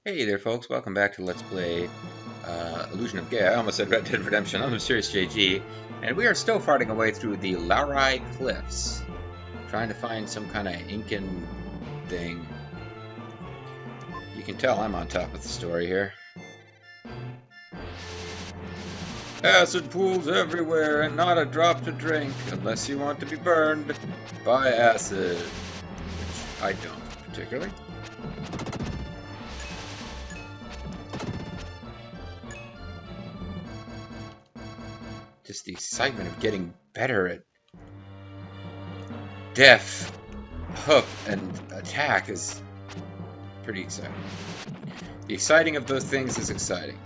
Hey there folks, welcome back to Let's Play Illusion of Gaia. I almost said Red Dead Redemption. I'm MysteriousJG, and we are still farting away through the Laurai Cliffs, trying to find some kind of Incan thing. You can tell I'm on top of the story here. Acid pools everywhere and not a drop to drink, unless you want to be burned by acid. Which I don't particularly. Just the excitement of getting better at death, hook, and attack is pretty exciting. The exciting of those things is exciting.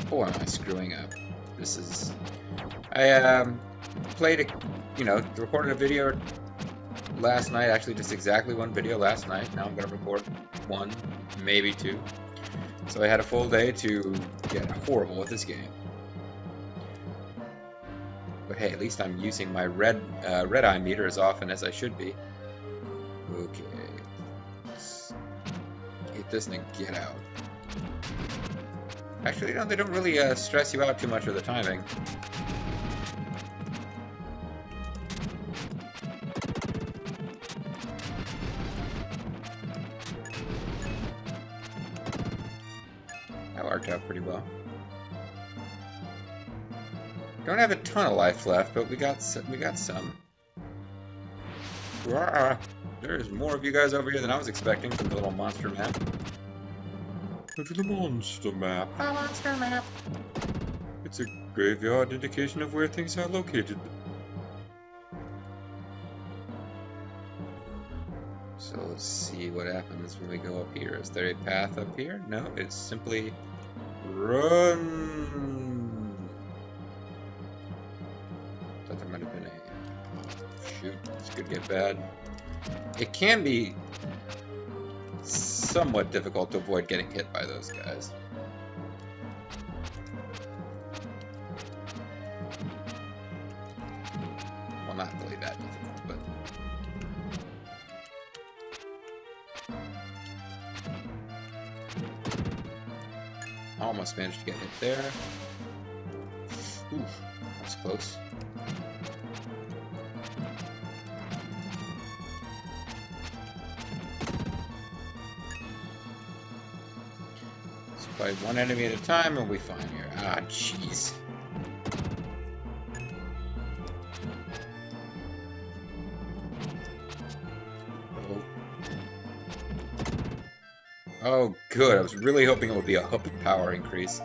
Boy, am I screwing up. This is... I recorded a video last night, actually just exactly one video last night. Now I'm going to record one, maybe two. So I had a full day to get horrible at this game. But hey, at least I'm using my red eye meter as often as I should be. Okay. Let's hit this and then get out. Actually, no, they don't really stress you out too much with the timing. That worked out pretty well. Don't have a ton of life left, but we got some. There's more of you guys over here than I was expecting from the little monster map. Go to the monster map. The monster map. It's a graveyard indication of where things are located. So let's see what happens when we go up here. Is there a path up here? No, it's simply run. Thought there might have been a... Shoot, this could get bad. It can be somewhat difficult to avoid getting hit by those guys. Well, not really that difficult, but... Almost managed to get hit there. Oof, that's close. Fight one enemy at a time and we fine here. Ah, jeez. Oh, good. I was really hoping it would be a hook power increase.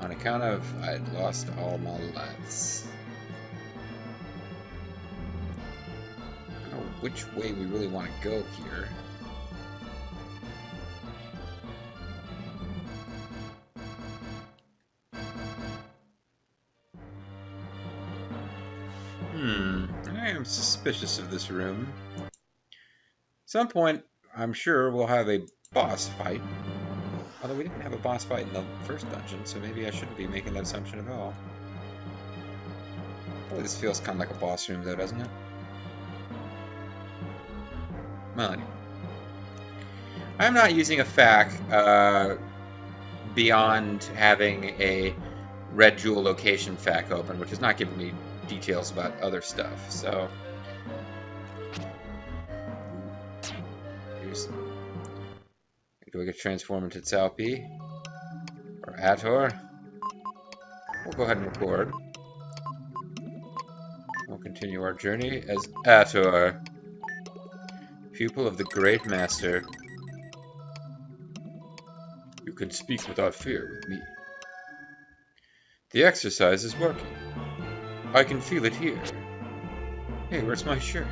On account of I'd lost all my lives. I don't know which way we really want to go here. I am suspicious of this room. At some point, I'm sure we'll have a boss fight. Although we didn't have a boss fight in the first dungeon, so maybe I shouldn't be making that assumption at all. Boy, this feels kind of like a boss room though, doesn't it? Well, anyway. I'm not using a FAQ beyond having a red jewel location FAQ open, which is not giving me details about other stuff, so... Do we get transformed into Tsalpi? Or Ator? We'll go ahead and record. We'll continue our journey as Ator, pupil of the Great Master. You can speak without fear with me. The exercise is working. I can feel it here. Hey, where's my shirt?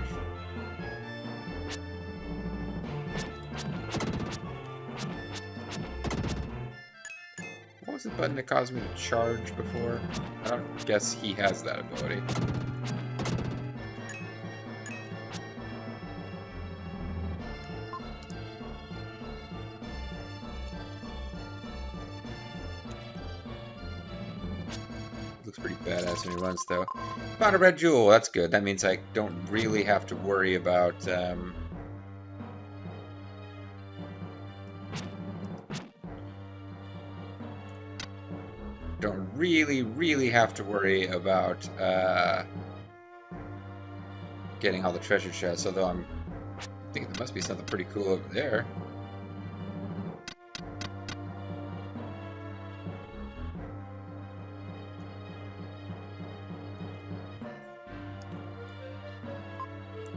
What was the button that caused me to charge before? I don't guess he has that ability. Looks pretty badass when he runs, though. Found a red jewel. That's good. That means I don't really have to worry about don't really have to worry about getting all the treasure chests, although I'm thinking there must be something pretty cool over there.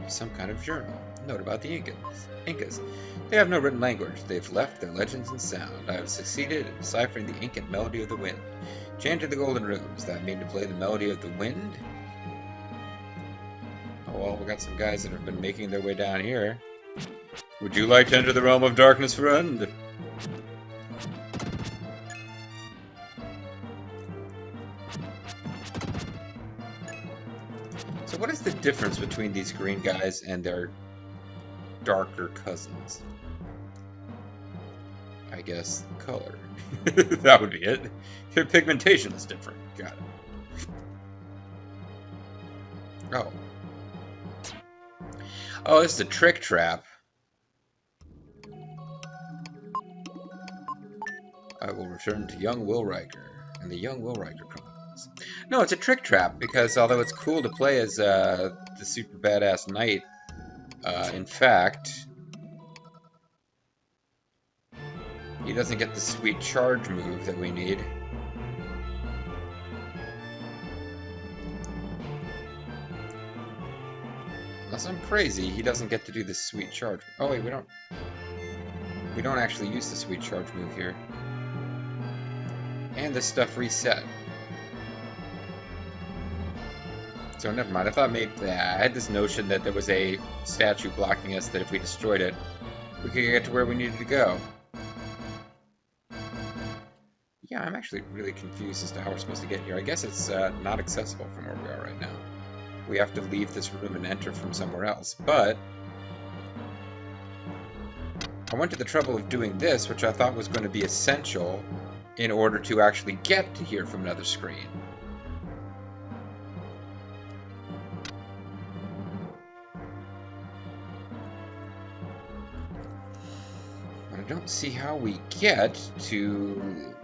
Some kind of journal. Note about the Incas. They have no written language. They've left their legends in sound. I have succeeded in deciphering the Incan melody of the wind. Chant to the golden rooms. Does that mean to play the melody of the wind? Oh well, we got some guys that have been making their way down here. Would you like to enter the realm of darkness, friend? So what is the difference between these green guys and their darker cousins? I guess color. That would be it. Their pigmentation is different. Got it. Oh. Oh, it's the trick trap. I will return to young Will Riker and the young Will Riker Chronicles. No, it's a trick trap because although it's cool to play as the super badass knight, in fact, he doesn't get the sweet charge move that we need. Unless I'm crazy, he doesn't get to do the sweet charge. Oh wait, we don't actually use the sweet charge move here. And this stuff reset. So never mind. I thought maybe I had this notion that there was a statue blocking us that if we destroyed it, we could get to where we needed to go. Yeah, I'm actually really confused as to how we're supposed to get here. I guess it's not accessible from where we are right now. We have to leave this room and enter from somewhere else. But I went to the trouble of doing this, which I thought was going to be essential in order to actually get to here from another screen. I don't see how we get to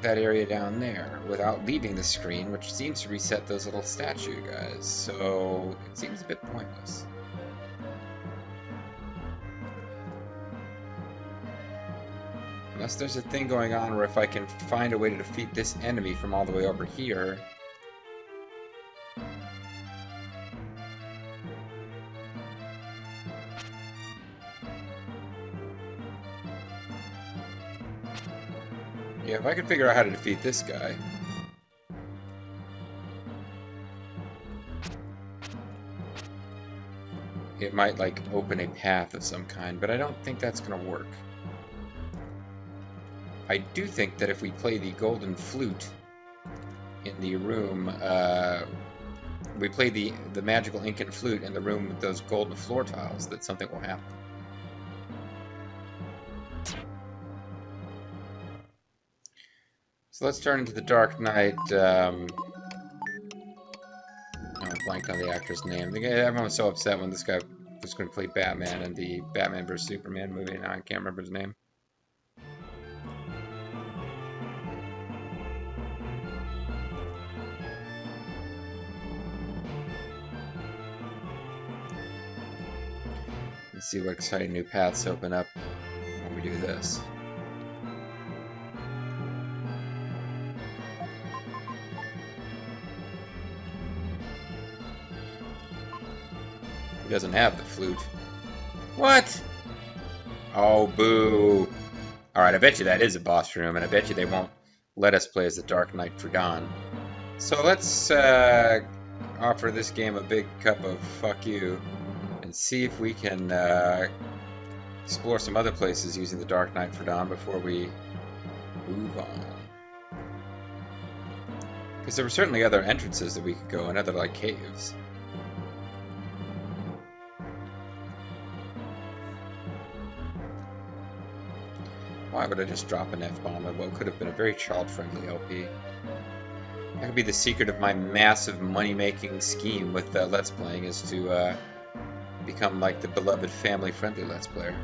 that area down there without leaving the screen, which seems to reset those little statue guys, so it seems a bit pointless. Unless there's a thing going on where if I can find a way to defeat this enemy from all the way over here. Yeah, if I can figure out how to defeat this guy. It might, like, open a path of some kind, but I don't think that's going to work. I do think that if we play the golden flute in the room, we play the magical Incan flute in the room with those golden floor tiles, that something will happen. So let's turn into the Dark Knight. I blanked on the actor's name. Everyone was so upset when this guy was going to play Batman in the Batman vs Superman movie, and I can't remember his name. Let's see what exciting new paths open up when we do this. He doesn't have the flute. What? Oh, boo. Alright, I bet you that is a boss room, and I bet you they won't let us play as the Dark Knight for Dawn. So let's offer this game a big cup of fuck you and see if we can explore some other places using the Dark Knight for Dawn before we move on. Because there were certainly other entrances that we could go in, other like caves. Why would I just drop an F-bomb on what could have been a very child-friendly LP? That could be the secret of my massive money-making scheme with Let's Playing, is to become like the beloved family-friendly Let's Player.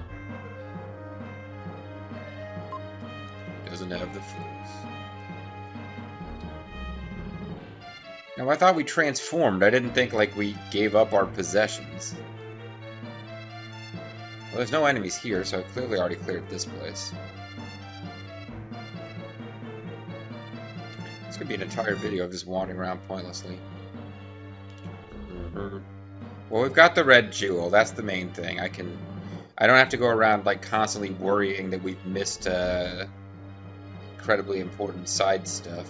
Doesn't have the flutes. No, I thought we transformed. I didn't think, like, we gave up our possessions. Well, there's no enemies here, so I clearly already cleared this place. This could be an entire video of just wandering around pointlessly. Well, we've got the red jewel. That's the main thing. I don't have to go around, like, constantly worrying that we've missed incredibly important side stuff.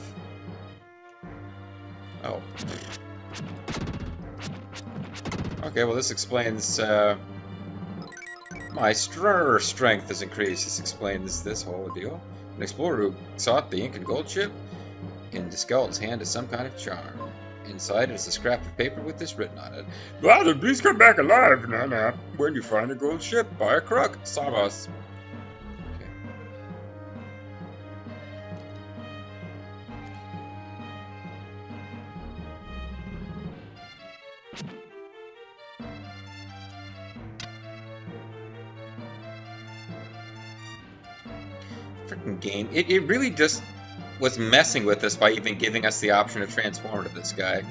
Oh. Okay, well, this explains, my strength has increased. This explains this whole deal. An explorer who sought the ink and gold ship. In the skull's hand is some kind of charm. Inside is a scrap of paper with this written on it. Brother, please come back alive, Nana. When you find a gold ship, buy a crook. Savas. Okay. Freaking game. It really just was messing with us by even giving us the option to transform to this guy.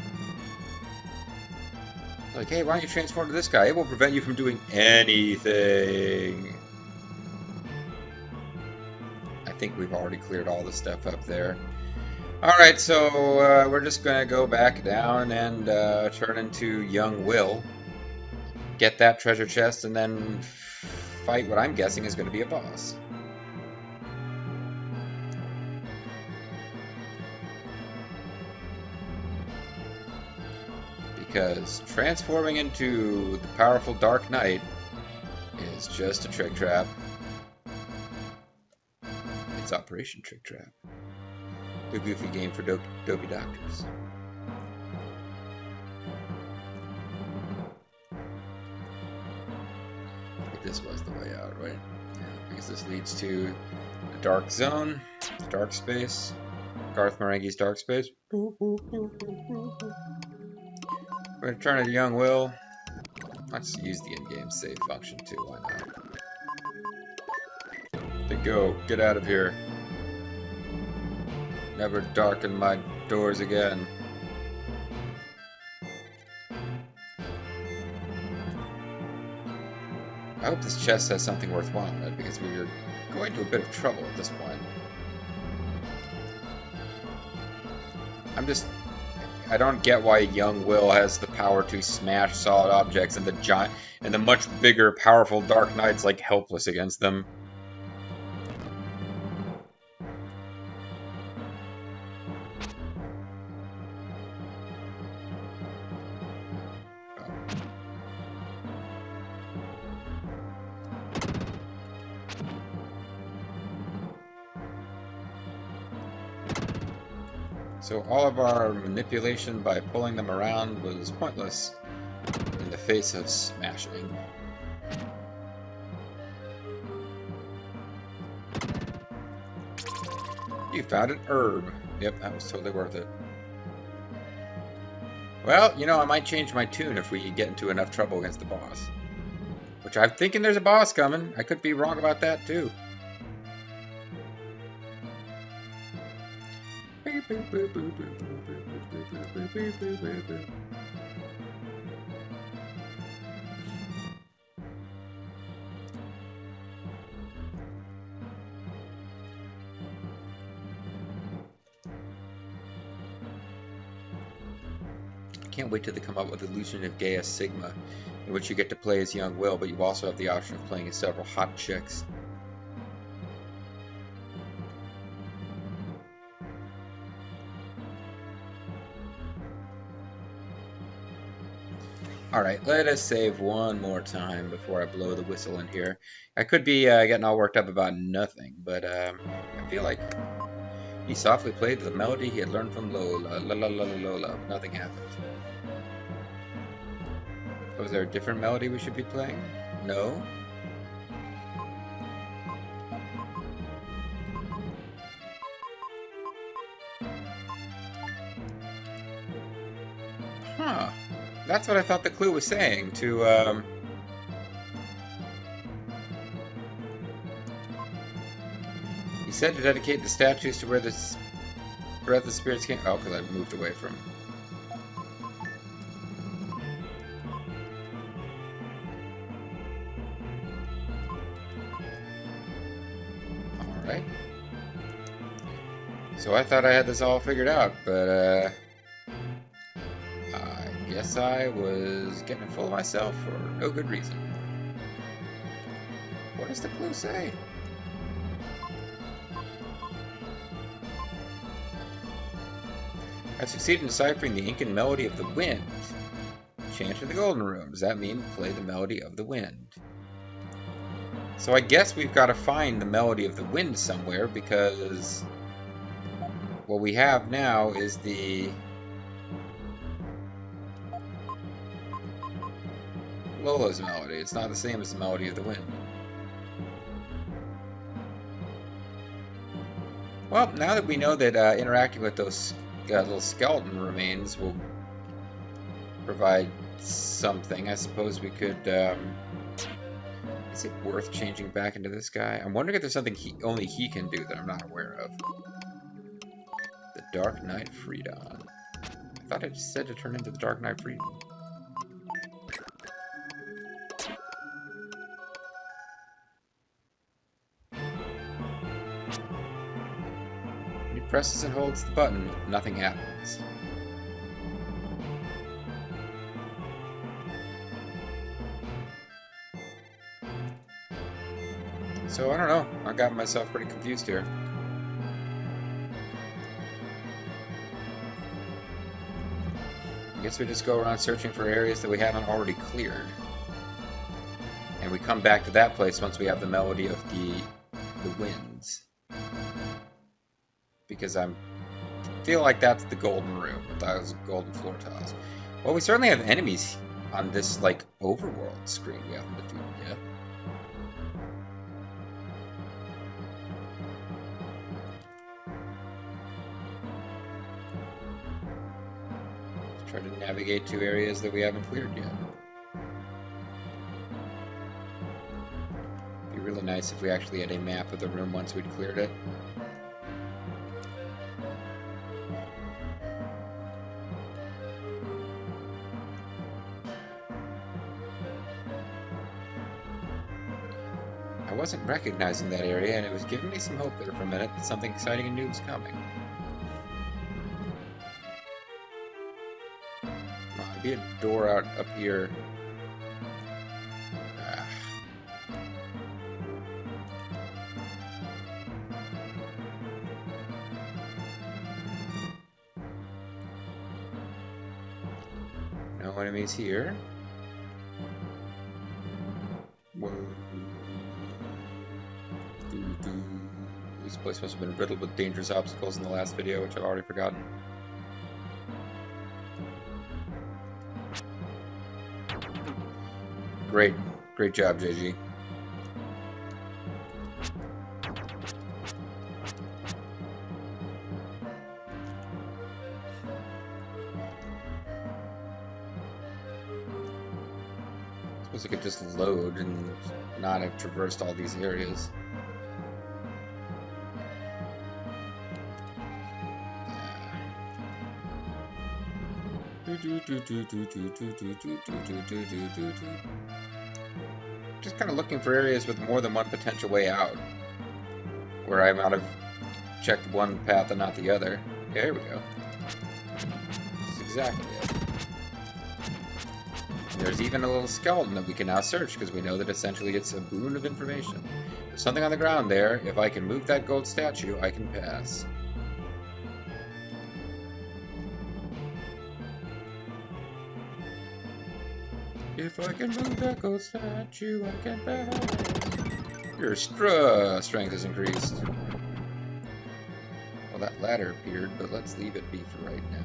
Like, hey, why don't you transform to this guy? It will prevent you from doing anything. I think we've already cleared all the stuff up there. Alright, so we're just going to go back down and turn into young Will. Get that treasure chest and then fight what I'm guessing is going to be a boss. Because transforming into the powerful Dark Knight is just a trick trap. It's Operation Trick Trap. The goofy game for dopey doctors. I think this was the way out, right? Yeah, because this leads to the Dark Zone, the Dark Space, Garth Marenghi's Dark Space. We're gonna turn to young Will. Let's use the in-game save function too, why not? Then go, get out of here. Never darken my doors again. I hope this chest has something worthwhile in it, because we are going to a bit of trouble at this point. I don't get why young Will has the power to smash solid objects and the much bigger, powerful Dark Knight's like helpless against them. So all of our manipulation by pulling them around was pointless in the face of smashing. You found an herb. Yep, that was totally worth it. Well, you know, I might change my tune if we get into enough trouble against the boss. Which I'm thinking there's a boss coming. I could be wrong about that too. I can't wait till they come up with Illusion of Gaia Sigma, in which you get to play as young Will, but you also have the option of playing as several hot chicks. Alright, let us save one more time before I blow the whistle in here. I could be getting all worked up about nothing, but I feel like he softly played the melody he had learned from Lola. La la la la Lola. Nothing happened. Was there a different melody we should be playing? No? Huh. That's what I thought the clue was saying, to, He said to dedicate the statues to where the breath of the spirits came... Oh, because I moved away from... right? So I thought I had this all figured out, but I guess I was getting full of myself for no good reason. What does the clue say? I've succeeded in deciphering the Incan melody of the wind. Chant in the Golden Room. Does that mean play the melody of the wind? So I guess we've got to find the melody of the wind somewhere, because what we have now is the Lola's melody. It's not the same as the melody of the wind. Well, now that we know that interacting with those little skeleton remains will provide something, I suppose we could... is it worth changing back into this guy? I'm wondering if there's something only he can do that I'm not aware of. The Dark Knight Freedom. I thought it just said to turn into the Dark Knight Freedom. When he presses and holds the button, nothing happens. So, I don't know. I got myself pretty confused here. I guess we just go around searching for areas that we haven't already cleared. And we come back to that place once we have the melody of the winds. Because I feel like that's the golden room with those golden floor tiles. Well, we certainly have enemies on this, like, overworld screen we haven't defeated yet. Try to navigate to areas that we haven't cleared yet. It'd be really nice if we actually had a map of the room once we'd cleared it. I wasn't recognizing that area, and it was giving me some hope there for a minute that something exciting and new was coming. Be a door out up here. No enemies here. Whoa. This place must have been riddled with dangerous obstacles in the last video, which I've already forgotten. Great job, JG. I suppose I could just load and not have traversed all these areas. Just kind of looking for areas with more than one potential way out, where I might have checked one path and not the other. Okay, here we go. This is exactly it. There's even a little skeleton that we can now search, because we know that essentially it's a boon of information. There's something on the ground there. If I can move that gold statue, I can pass. If I can move that gold statue, I can pass. Your strength is increased. Well, that ladder appeared, but let's leave it be for right now.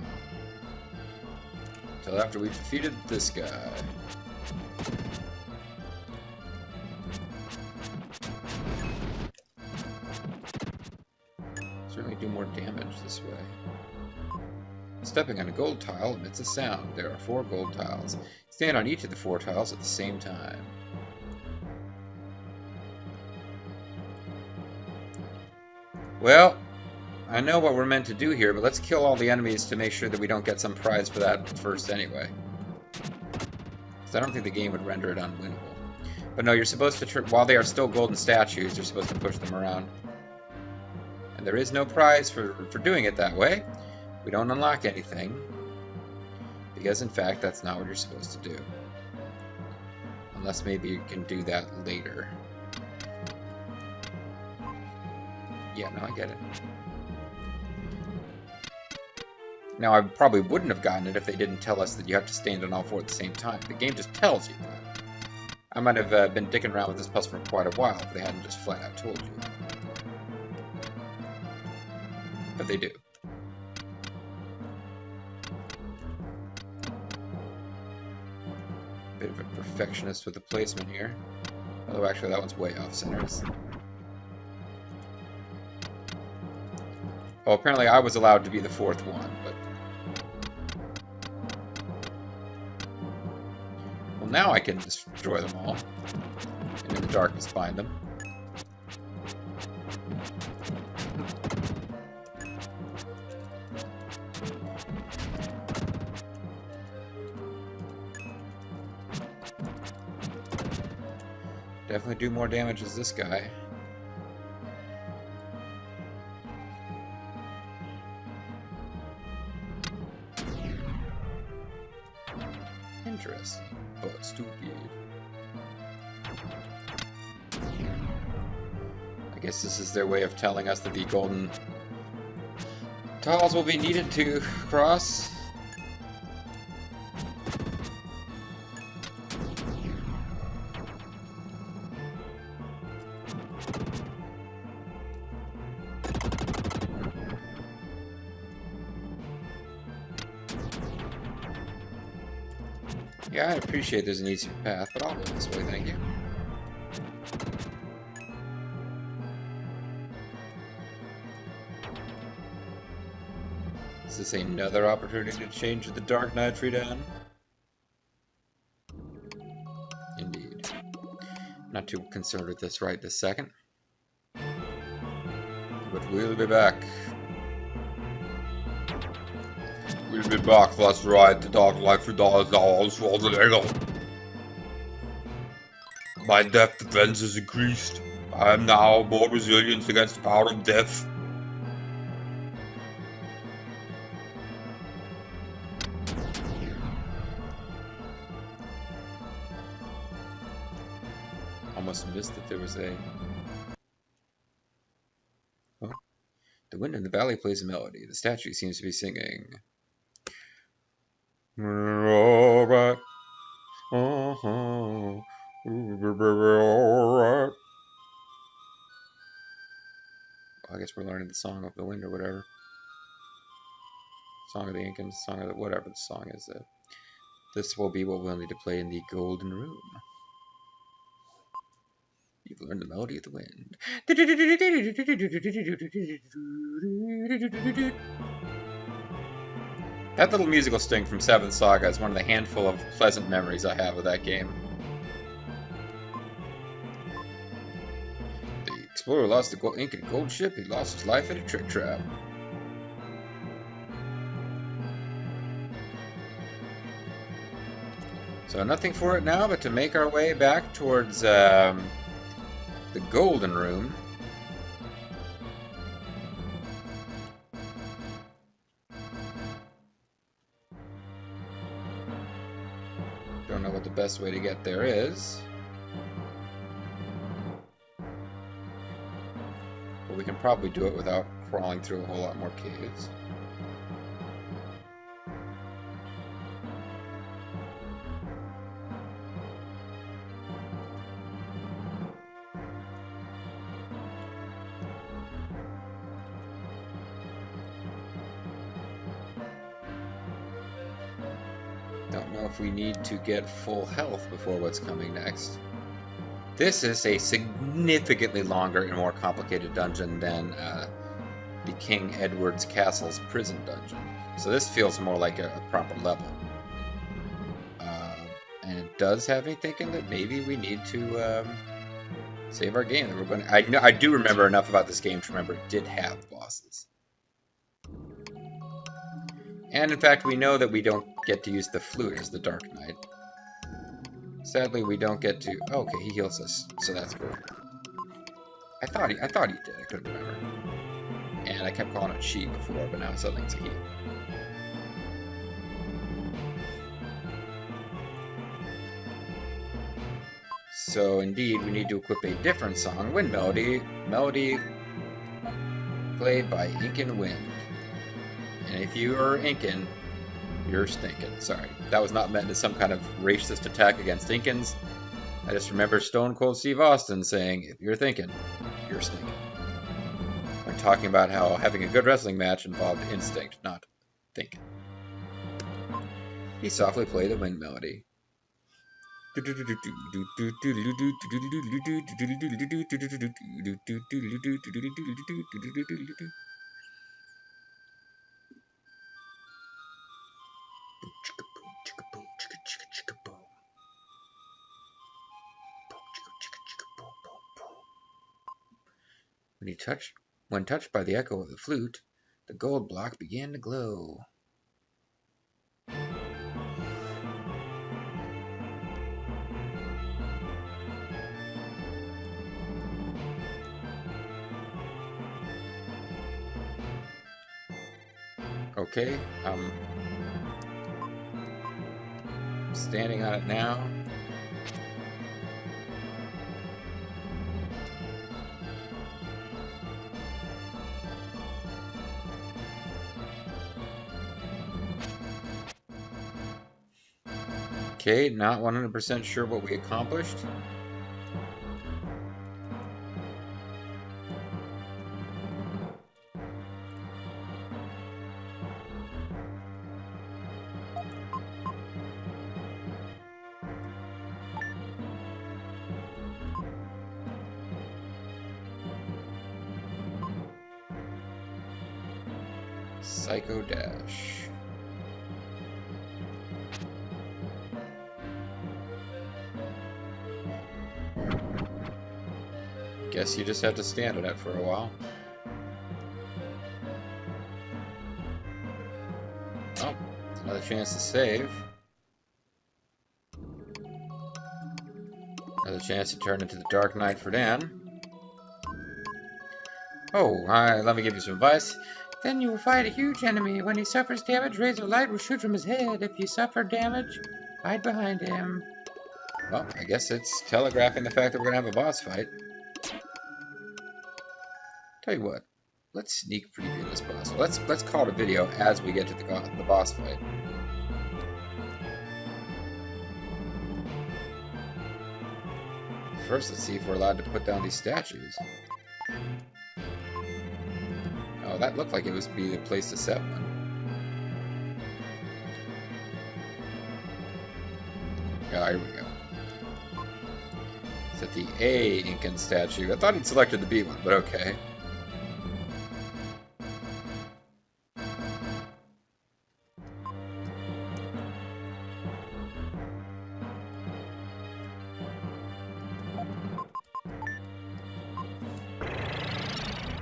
Until after we've defeated this guy. Certainly do more damage this way. Stepping on a gold tile emits a sound. There are 4 gold tiles. Stand on each of the 4 tiles at the same time. Well, I know what we're meant to do here, but let's kill all the enemies to make sure that we don't get some prize for that first anyway. Because I don't think the game would render it unwinnable. But no, you're supposed to, while they are still golden statues, you're supposed to push them around. And there is no prize for doing it that way. We don't unlock anything. Because in fact, that's not what you're supposed to do. Unless maybe you can do that later. Yeah, no, I get it. Now, I probably wouldn't have gotten it if they didn't tell us that you have to stand on all four at the same time. The game just tells you that. I might have been dicking around with this puzzle for quite a while if they hadn't just flat out told you. But they do. Bit of a perfectionist with the placement here. Although actually that one's way off center. Oh, apparently I was allowed to be the fourth one, but... Well, now I can destroy them all. And in the darkness find them. Definitely do more damage as this guy. Interesting, but stupid. I guess this is their way of telling us that the golden tiles will be needed to cross. Yeah, I appreciate there's an easier path, but I'll go this way, thank you. Is this another opportunity to change the Dark Knight tree down? Indeed. Not too concerned with this right this second. But we'll be back. We'll be back, that's right, the Dark Knight for $1 for the legal. My death defense has increased. I am now more resilient against the power of death. Almost missed that there was a... Oh. The wind in the valley plays a melody. The statue seems to be singing. Alright. Alright. I guess we're learning the song of the wind or whatever. Song of the Incans, song of the whatever the song is. This will be what we'll need to play in the golden room. You've learned the melody of the wind. That little musical sting from Seventh Saga is one of the handful of pleasant memories I have of that game. The explorer lost the Incan gold ship. He lost his life in a trick trap. So nothing for it now but to make our way back towards the golden room. Don't know what the best way to get there is. But we can probably do it without crawling through a whole lot more caves. Don't know if we need to get full health before what's coming next. This is a significantly longer and more complicated dungeon than the King Edward's Castle's prison dungeon. So this feels more like a proper level. And it does have me thinking that maybe we need to save our game. That we're going I do remember enough about this game to remember it did have bosses. And in fact, we know that we don't get to use the flute as the Dark Knight. Sadly, we don't get to... Oh, okay, he heals us, so that's good. I thought he did. I couldn't remember. And I kept calling it she before, but now suddenly it's a he. So indeed, we need to equip a different song, Wind Melody. Melody played by Incan Wind. And if you are Incan, you're stinking. Sorry, that was not meant as some kind of racist attack against Incans. I just remember Stone Cold Steve Austin saying, if you're thinking, you're stinking. When talking about how having a good wrestling match involved instinct, not thinking. He softly played the Wind Melody. When touched by the echo of the flute, the gold block began to glow. Okay, I'm standing on it now. Okay, not 100% sure what we accomplished. Psycho Dash. Guess you just have to stand on it for a while. Oh, another chance to save. Another chance to turn into the Dark Knight for Dan. Oh, let me give you some advice. Then you will fight a huge enemy. When he suffers damage, rays of light will shoot from his head. If you suffer damage, hide behind him. Well, I guess it's telegraphing the fact that we're going to have a boss fight. Tell you what, let's sneak preview this boss. Let's call it a video as we get to the boss fight. First, let's see if we're allowed to put down these statues. Oh, that looked like it was be the place to set one. Yeah, here we go. Set the A Incan statue. I thought he'd selected the B one, but okay.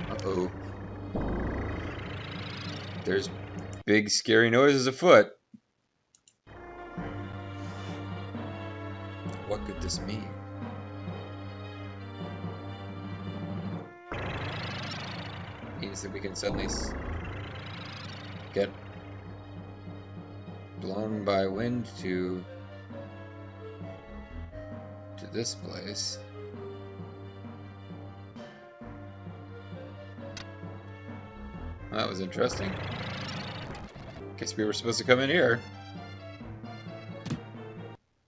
Uh-oh. There's big scary noises afoot. What could this mean? Means that we can suddenly get blown by wind to this place. That was interesting. Guess we were supposed to come in here.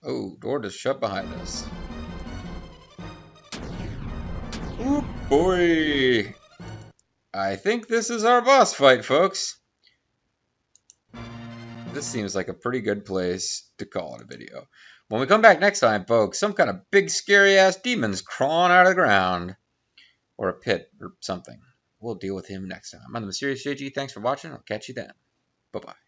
Oh, door just shut behind us. Oh boy! I think this is our boss fight, folks. This seems like a pretty good place to call it a video. When we come back next time, folks, some kind of big scary-ass demon's crawling out of the ground. Or a pit, or something. We'll deal with him next time. I'm the MysteriousJG. Thanks for watching. I'll catch you then. Bye-bye.